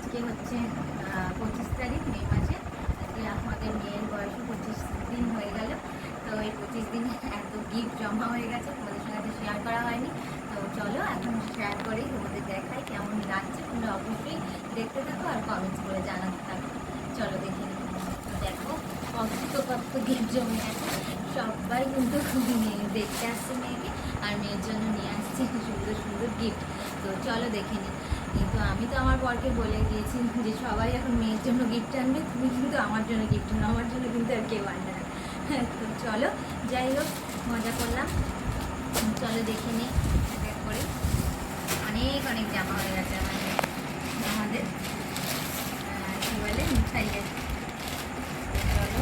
আজকে হচ্ছে 25 তারিখ মে মাসে। আজকে আমাদের মেয়ের বয়সে 25 দিন হয়ে গেল। তো এই 25 দিনে এত গিফট জমা হয়ে গেছে, তোমাদের সঙ্গে শেয়ার করা হয়নি। তো চলো এখন শেয়ার করি, তোমাদের দেখাই কেমন লাগছে। তোমরা অবশ্যই দেখতে থাকো আর কমেন্টস করে জানাতে থাকো। চলো দেখে নিই। দেখো কত গিফট জমে গেছে। সবাই কিন্তু মেয়ে দেখতে আসছে মেয়েকে, আর মেয়ের জন্য নিয়ে আসছে সুন্দর সুন্দর গিফট। তো চলো দেখে নিই। কিন্তু আমি তো আমার বরকে বলে দিয়েছি যে সবাই এখন মেয়ের জন্য গিফট আনবে, তুমি কিন্তু আমার জন্য গিফট আনো, আমার জন্য কিন্তু আর কেউ আনবে না। তো চলো, যাই হোক, মজা করলাম। চলো দেখে নিই এক করে। অনেক অনেক জামা হয়ে গেছে আমাদের কী বলে মিঠাইয়ের। চলো,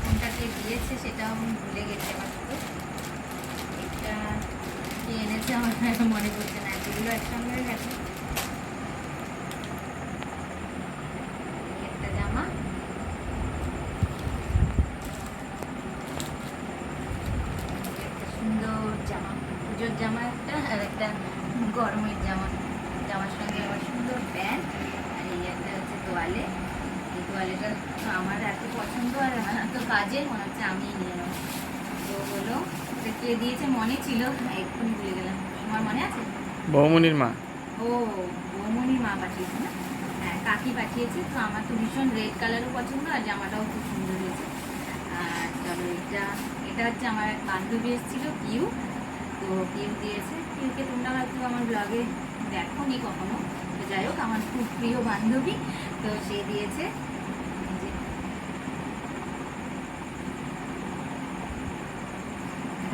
কোনটাকে দিয়েছে সেটাও আমি ভুলে গেছি। আমার তো এটা কি এনেছে আমার মনে পড়ছে না, এগুলো একসঙ্গে হয়ে গেছে। একটা জামা, একটা সুন্দর জামা, পুজোর জামা একটা, আর একটা গরমের জামা। জামার সঙ্গে আবার সুন্দর প্যান্ট, আর এই একটা হচ্ছে তোয়ালে। এই তোয়ালেটা আমার এত পছন্দ আর এত কাজের, মনে হচ্ছে আমিই নিয়ে নেব। তো হলো, এটা কে দিয়েছে মনে ছিল, এক্ষুনি ভুলে গেলাম। তোমার মনে আছে? বৌমনির মা। ও, বৌমনির মা পাঠিয়েছে না? হ্যাঁ, কাকি পাঠিয়েছে। তো আমার তো ভীষণ রেড কালারও পছন্দ, আর জামাটাও খুব সুন্দর হয়েছে। আর চলো, এটা হচ্ছে আমার এক বান্ধবী এসেছিল, পিউ। তো পিউ দিয়েছে। পিউকে তোমরা হয়তো আমার ব্লগে দেখো নি কখনো, তো যাই হোক, আমার খুব প্রিয় বান্ধবী। তো সে দিয়েছে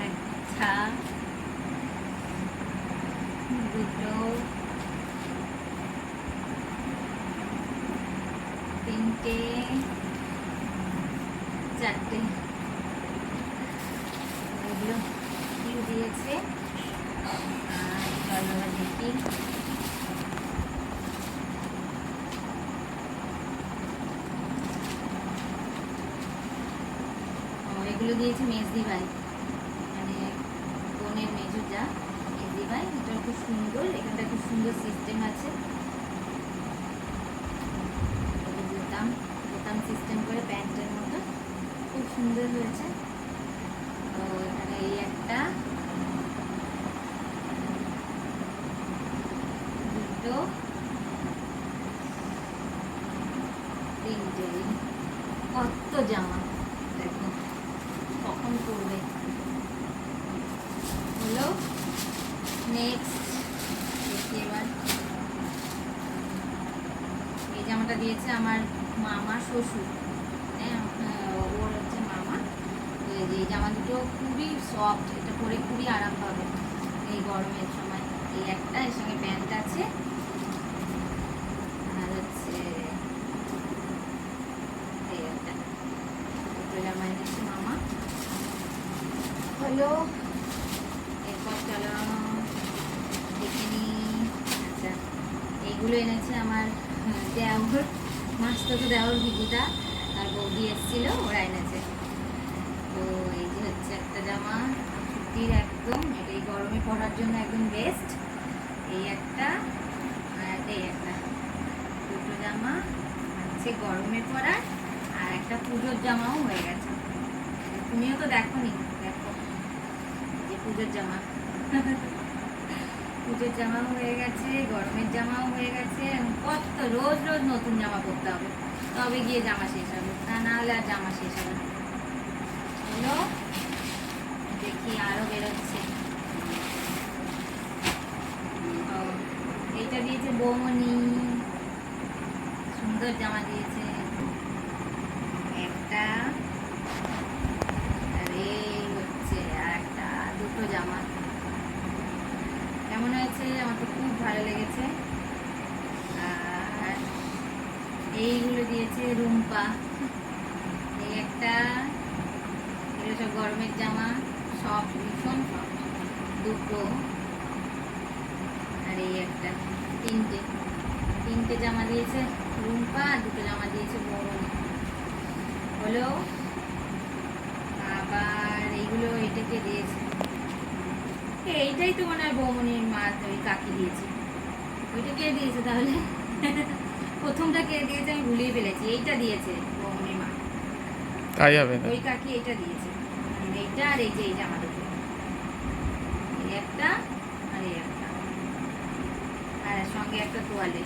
একটা, দুটো, তিনটে, চারটে, এগুলো পিউ দিয়েছে। আর চলো দেখি, এগুলো দিয়েছে মেজদি ভাই, মানে বোনের মেজো যা, মেজদি ভাই। এটা খুব সুন্দর, এখানটা খুব সুন্দর সিস্টেম আছে, বোতাম বোতাম সিস্টেম করে প্যান্টের মতো, খুব সুন্দর হয়েছে। তো এখানে এই একটা, দুটো, তিনটে, কত জামা দেখো, কখন করবে। হলো, নেক্সট দেখি এবার। এই জামাটা দিয়েছে আমার মামা শ্বশুর, হ্যাঁ, ওর হচ্ছে মামা। তো এই জামা দুটো খুবই সফট, এটা পরে খুবই আরাম পাবে এই গরমের সময়। এই একটা, এর সঙ্গে প্যান্ট আছে, আর হচ্ছে এই একটা দুটো জামা এনেছে মামা। হলো, এরপর চলো দেখে নিই। আচ্ছা, এইগুলো এনেছে আমার দেওর, মাসতো দেওর ভিগুটা আর বৌদি এসেছিল, ওরা এনেছে। তো এই যে হচ্ছে একটা জামা, সুতির একদম, এটা এই গরমে পরার জন্য একদম বেস্ট। এই একটা, আর এই একটা, দুটো জামা হচ্ছে গরমে পরার, আর একটা পুজোর জামাও হয়ে গেছে। তুমিও তো দেখো নি, দেখো যে পুজোর জামা পুজোর জামাও হয়ে গেছে, গরমের জামাও হয়ে গেছে। কত রোজ রোজ নতুন জামা পরতে হবে, তবে গিয়ে জামা শেষ হবে, তা না হলে আর জামা শেষ হবে না। হলো, দেখি আরো বেরোচ্ছে। এইটা দিয়েছে বৌমনি, সুন্দর জামা দিয়েছে একটা। আর এই হচ্ছে আর একটা, দুটো জামা। কেমন হয়েছে? আমার তো খুব ভালো লেগেছে। আর এইগুলো দিয়েছে রুম্পা, এই একটা, এগুলো সব গরমের জামা, সব ভীষণ সব, দুটো, আর এই একটা, তিনটে। তিনটে জামা দিয়েছে রুম্পা, আর দুটো জামা দিয়েছে বৌমনি। হলো, আবার এইগুলো এটাকে দিয়েছে, এইটাই তো মনে হয় বৌমনির মা, ওই কাকি দিয়েছে। ওইটা কে দিয়েছে তাহলে? ও প্রথমটা কে দিয়েছে আমি ভুলেই ফেলেছি। এইটা দিয়েছে মা, তাই হবে না। ওই কাকি এইটা দিয়েছে, এইটা আর এই যে এই জামা দুটো, এই একটা আর এই একটা, আর সঙ্গে একটা তোয়ালে।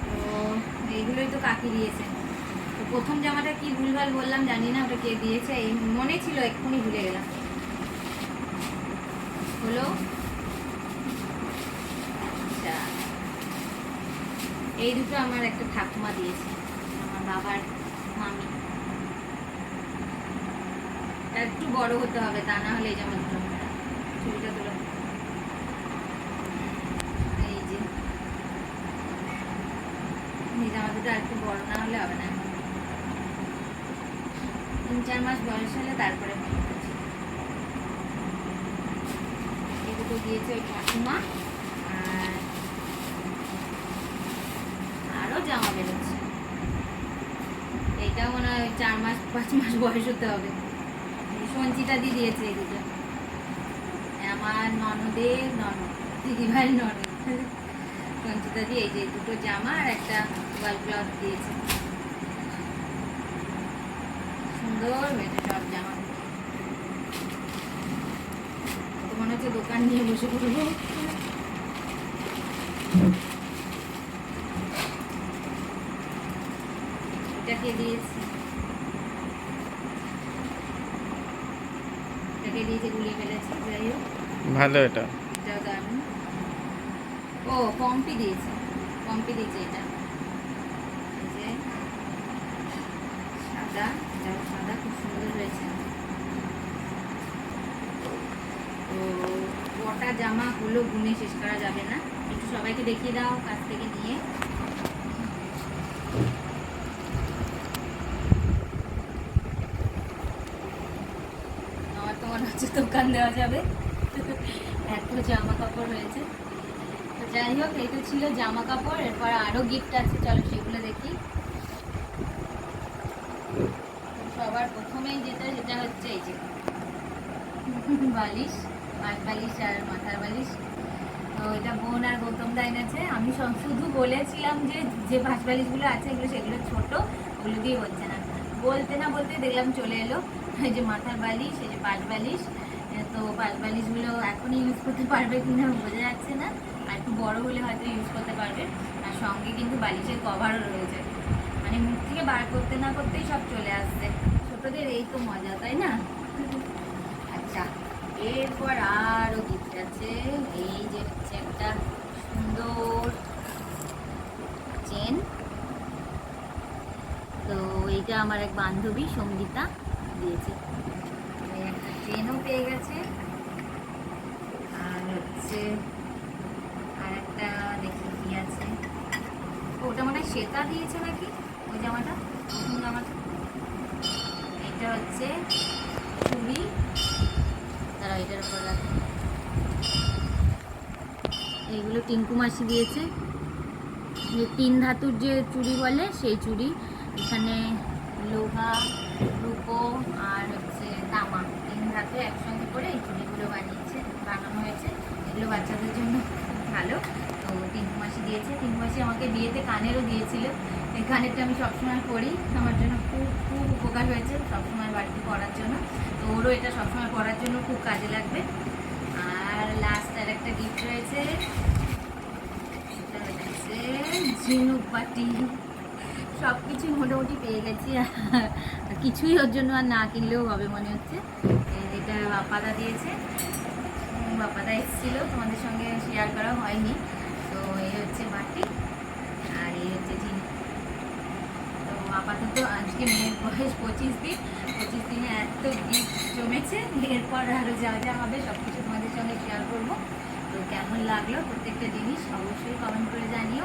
তো এইগুলোই তো কাকি দিয়েছে। তো প্রথম জামাটা কি ভুলভাল বললাম জানি না, ওটা কে দিয়েছে এই মনে ছিল, এক্ষুনি ভুলে গেলাম। হলো আচ্ছা, এই দুটো আমার একটা ঠাকুমা দিয়েছে, আমার বাবার মামি। একটু বড় হতে হবে, তা না হলে এই জামা দুটো ছবিটা তোলা। এই যে এই জামা দুটো আর একটু বড় না হলে হবে না। 3-4 মাস বয়স হলে তারপরে এই দুটো দিয়েছে ওই ঠাকুমা। আর আরো জামা বেরোচ্ছে, এইটাও মনে হয় 4-5 মাস বয়স হতে হবে। সঞ্চিতা দি দিয়েছে এই দুটো, আমার ননদের ননদ, দিদিভাইয়ের ননদ সঞ্চিতা দি এই যে দুটো জামা আর একটা ওয়াল ক্লথ দিয়েছে। সুন্দর হয়েছে সব জামা, তো মনে হচ্ছে দোকান নিয়ে বসে পড়বো। এটাকে দিয়েছি, এটাকে দিয়েছে, গুলিয়ে ফেলেছি। যাই হোক ভালো এটা। এটাও দারুণ। ও পম্পি দিয়েছে, পম্পি দিয়েছে এটা, এই যে সাদা, এটাও সাদা, খুব সুন্দর হয়েছে। তো কটা জামা হলো গুনে শেষ করা যাবে না। একটু সবাইকে দেখিয়ে দাও কাছ থেকে নিয়ে। আমার তো মনে হচ্ছে দোকান দেওয়া যাবে, এত জামা কাপড় হয়েছে। তো যাই হোক, এই তো ছিল জামা কাপড়। এরপর আরো গিফট আছে, চলো সেগুলো দেখি। সবার প্রথমেই যেটা সেটা হচ্ছে এই যে বালিশ, পাশ বালিশ আর মাথার বালিশ। তো এটা বোন আর গৌতম দা এনেছে। আমি শুধু বলেছিলাম যে যে ভাঁজ বালিশগুলো আছে এগুলো সেগুলো ছোট, ওগুলো দিয়ে হচ্ছে না। বলতে না বলতে দেখলাম চলে এলো এই যে মাথার বালিশ, এই যে পাশ বালিশ। তো পাশ বালিশগুলো এখনই ইউজ করতে পারবে কিনা বোঝা যাচ্ছে না, আর একটু বড় হলে হয়তো ইউজ করতে পারবে। আর সঙ্গে কিন্তু বালিশের কভারও রয়েছে, মানে মুখ থেকে বার করতে না করতেই সব চলে আসছে। ছোটদের এই তো মজা, তাই না? আচ্ছা, এরপর আরও গিফট আছে। এই যে হচ্ছে একটা সুন্দর চেন। তো এইটা আমার এক বান্ধবী সঙ্গীতা দিয়েছে, একটা চেনও পেয়ে গেছে। আর হচ্ছে আর একটা দেখি কি আছে, ওটা মনে হয় শ্বেতা দিয়েছে নাকি, ওই জামাটা, প্রথম জামাটা। এটা হচ্ছে চুড়ি, তারা এটার উপর রাখে। এইগুলো টিঙ্কু মাসি দিয়েছে, যে 3 ধাতুর যে চুড়ি বলে সেই চুড়ি। এখানে লোহা, রূপো আর হচ্ছে তামা, 3 ধাতু একসঙ্গে করে এই চুড়িগুলো বানানো হয়েছে। এগুলো বাচ্চাদের জন্য ভালো। তো টিঙ্কু মাসি দিয়েছে। টিঙ্কু মাসি আমাকে বিয়েতে কানেরও দিয়েছিল, এই কানেরটা আমি সবসময় পরি, আমার জন্য খুব খুব উপকার হয়েছে সবসময় বাড়িতে পরার জন্য। তো ওরও এটা সবসময় পরার জন্য খুব কাজে লাগবে। আর লাস্ট আর একটা গিফট রয়েছে, সেটা হচ্ছে ঝিনুক বাটি। সব কিছুই মোটামুটি পেয়ে গেছি, কিছুই ওর জন্য আর না কিনলেও হবে মনে হচ্ছে। এটা বাপ্পাদা দিয়েছে, বাপ্পাদা এসেছিল, তোমাদের সঙ্গে শেয়ার করা হয়নি। তো এই হচ্ছে বাটি আর এই হচ্ছে ঝিনুক। তো আপাতত আজকে মেয়ের বয়স 25 দিন, 25 দিনে এত গিফট জমেছে। এরপর আরও যা যা হবে সব কিছু তোমাদের সঙ্গে শেয়ার করবো। তো কেমন লাগলো প্রত্যেকটা জিনিস অবশ্যই কমেন্ট করে জানিও।